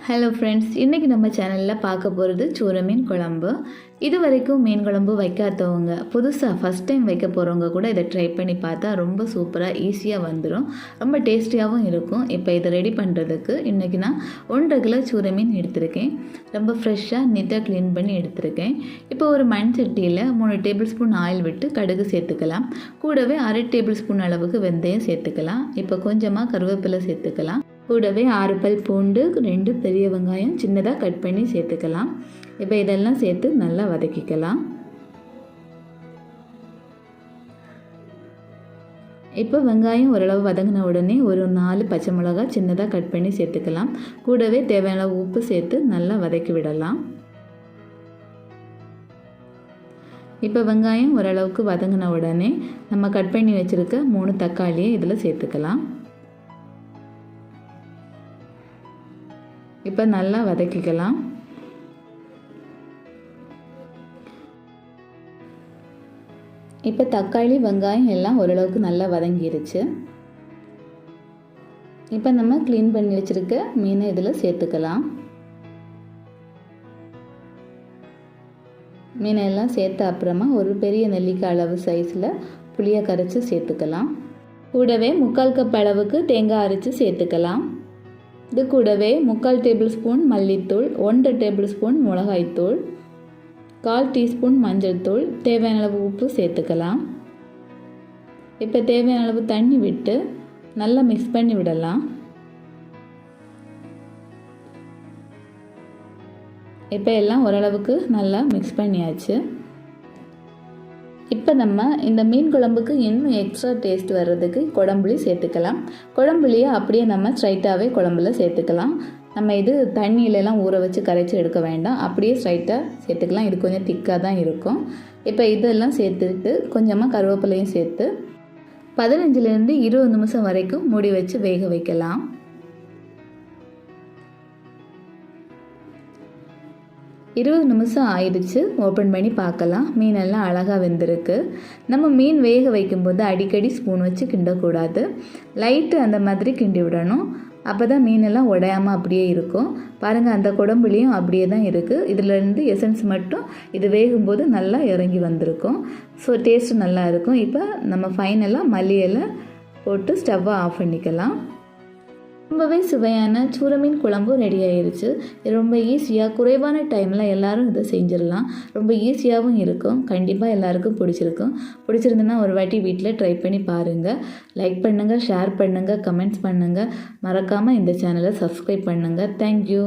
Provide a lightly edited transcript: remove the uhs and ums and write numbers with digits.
Hello friends, இன்றைக்கி நம்ம சேனலில் பார்க்க போகிறது சூர மீன் குழம்பு. இது வரைக்கும் மீன் குழம்பு வைக்காதவங்க, புதுசாக ஃபஸ்ட் டைம் வைக்க போகிறவங்க கூட இதை ட்ரை பண்ணி பார்த்தா ரொம்ப சூப்பராக ஈஸியாக வந்துடும். ரொம்ப டேஸ்டியாகவும் இருக்கும். இப்போ இதை ரெடி பண்ணுறதுக்கு இன்றைக்கி நான் 1.5 கிலோ சூர மீன் எடுத்திருக்கேன். ரொம்ப ஃப்ரெஷ்ஷாக நீட்டாக க்ளீன் பண்ணி எடுத்திருக்கேன். இப்போ ஒரு மண் சட்டியில் 3 டேபிள் ஸ்பூன் ஆயில் விட்டு கடுகு சேர்த்துக்கலாம். கூடவே 1/2 டேபிள் ஸ்பூன் அளவுக்கு வெந்தயம் சேர்த்துக்கலாம். இப்போ கொஞ்சமாக கருவேப்பிலை சேர்த்துக்கலாம். கூடவே 6 பல் பூண்டு, 2 பெரிய வெங்காயம் சின்னதாக கட் பண்ணி சேர்த்துக்கலாம். இப்போ இதெல்லாம் சேர்த்து நல்லா வதக்கிக்கலாம். இப்போ வெங்காயம் ஓரளவு வதங்கின உடனே ஒரு 4 பச்சை மிளகாய் சின்னதாக கட் பண்ணி சேர்த்துக்கலாம். கூடவே தேவையான உப்பு சேர்த்து நல்லா வதக்கி விடலாம். இப்போ வெங்காயம் ஓரளவுக்கு வதங்கின உடனே நம்ம கட் பண்ணி வச்சுருக்க 3 தக்காளியை இதில் சேர்த்துக்கலாம். இப்போ நல்லா வதக்கிக்கலாம். இப்போ தக்காளி வெங்காயம் எல்லாம் ஓரளவுக்கு நல்லா வதங்கிருச்சு. இப்போ நம்ம க்ளீன் பண்ணி வச்சுருக்க மீனை இதில் சேர்த்துக்கலாம். மீனை எல்லாம் சேர்த்த அப்புறமா ஒரு பெரிய நெல்லிக்காய் அளவு சைஸில் புளியை கரைச்சி சேர்த்துக்கலாம். கூடவே 3/4 கப் அளவுக்கு தேங்காய் அரைச்சி சேர்த்துக்கலாம். இது கூடவே 3/4 டேபிள் ஸ்பூன் மல்லித்தூள், 1 டேபிள் ஸ்பூன் மிளகாய்த்தூள், 1/4 டீஸ்பூன் மஞ்சள் தூள், தேவையான அளவு உப்பு சேர்த்துக்கலாம். இப்போ தேவையான அளவு தண்ணி விட்டு நல்லா மிக்ஸ் பண்ணி விடலாம். இப்போ எல்லாம் ஓரளவுக்கு நல்லா மிக்ஸ் பண்ணியாச்சு. இப்போ நம்ம இந்த மீன் குழம்புக்கு இன்னும் எக்ஸ்ட்ரா டேஸ்ட் வர்றதுக்கு குடம்புளி சேர்த்துக்கலாம். குடம்புளியை அப்படியே நம்ம ஸ்ட்ரைட்டாகவே குழம்புல சேர்த்துக்கலாம். நம்ம இது தண்ணியிலலாம் ஊற வச்சு கரைச்சி எடுக்க வேண்டாம், அப்படியே ஸ்ட்ரைட்டாக சேர்த்துக்கலாம். இது கொஞ்சம் திக்காக தான் இருக்கும். இப்போ இதெல்லாம் சேர்த்துட்டு கொஞ்சமாக கருவேப்பிலையும் சேர்த்து 15லேருந்து 20 நிமிஷம் வரைக்கும் மூடி வச்சு வேக வைக்கலாம். இருபது நிமிஷம் ஆயிடுச்சு. ஓப்பன் பண்ணி பார்க்கலாம். மீனெல்லாம் அழகாக வெந்திருக்கு. நம்ம மீன் வேக வைக்கும்போது அடிக்கடி ஸ்பூன் வச்சு கிண்டக்கூடாது. லைட்டு அந்த மாதிரி கிண்டி விடணும். அப்போ தான் மீனெல்லாம் உடையாமல் அப்படியே இருக்கும். பாருங்கள், அந்த குடம்புளியும் அப்படியே தான் இருக்குது. இதிலேருந்து எசன்ஸ் மட்டும் இது வேகும்போது நல்லா இறங்கி வந்திருக்கும். ஸோ டேஸ்ட்டு நல்லா இருக்கும். இப்போ நம்ம ஃபைனலாக மல்லி இலை போட்டு ஸ்டவ்வை ஆஃப் பண்ணிக்கலாம். ரொம்பவே சுவையான சூர மீன் குழம்பு ரெடி ஆயிடுச்சு. ரொம்ப ஈஸியாக குறைவான டைமில் எல்லோரும் இதை செஞ்சிடலாம். ரொம்ப ஈஸியாகவும் இருக்கும். கண்டிப்பாக எல்லாருக்கும் பிடிச்சிருந்துன்னா ஒரு வாட்டி வீட்டில் ட்ரை பண்ணி பாருங்கள். லைக் பண்ணுங்கள், ஷேர் பண்ணுங்கள், கமெண்ட்ஸ் பண்ணுங்கள். மறக்காமல் இந்த சேனலை சப்ஸ்கிரைப் பண்ணுங்கள். தேங்க்யூ.